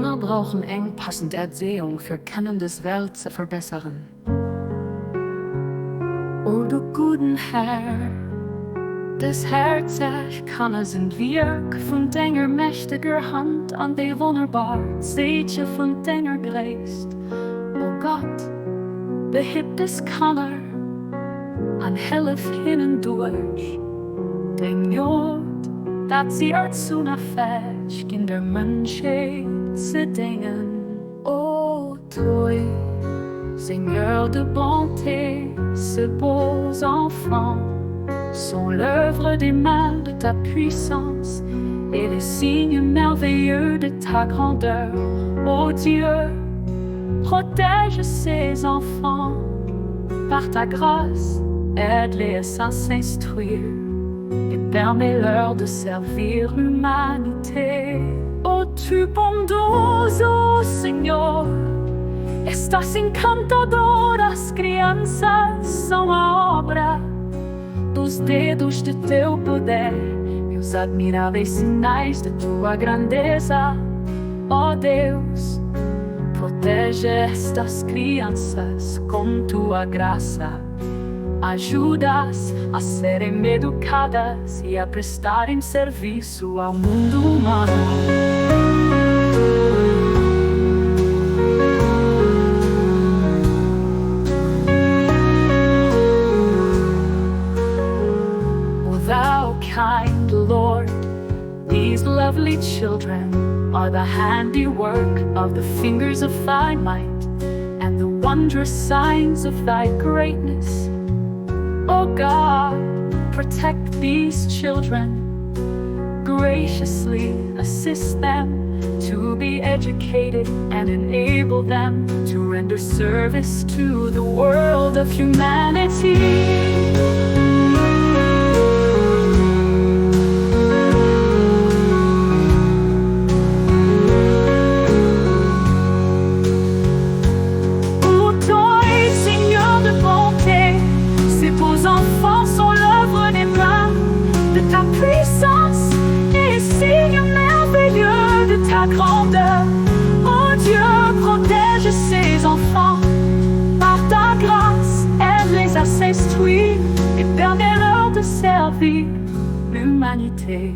Afrikaner brauchen eng passende Erziehung für Kennendes Welt zu verbessern. O du guten Herr, des Herzach kann es in Wirk von deiner mächtiger Hand an die wunderbar Seite von deiner Geist. O Gott, behib des Kanner an Hilf hindurch, den Jod, dat sie zu nafesh in der Menschheit zu dingen. O toi, Seigneur de bonté, ces beaux enfants sont l'œuvre des mains de ta puissance et les signes merveilleux de ta grandeur. Ô Dieu, protège ces enfants par ta grâce, aide-les à s'instruire et permets-leur de servir l'humanité. Oh, tu bondoso Señor, estas encantadoras crianças são a obra dos dedos de teu poder e os admiráveis sinais de tua grandeza. Ó Deus, protege estas crianças com tua graça. Ajuda-as a serem educadas e a prestarem serviço ao mundo humano. O thou kind Lord, these lovely children are the handiwork of the fingers of thy might and the wondrous signs of thy greatness. Oh God, protect these children, graciously assist them to be educated and enable them to render service to the world of humanity. Ta puissance et signe merveilleux de ta grandeur. Oh Dieu, protège ces enfants par ta grâce, aide-les à s'instruire et permets-leur de servir l'humanité.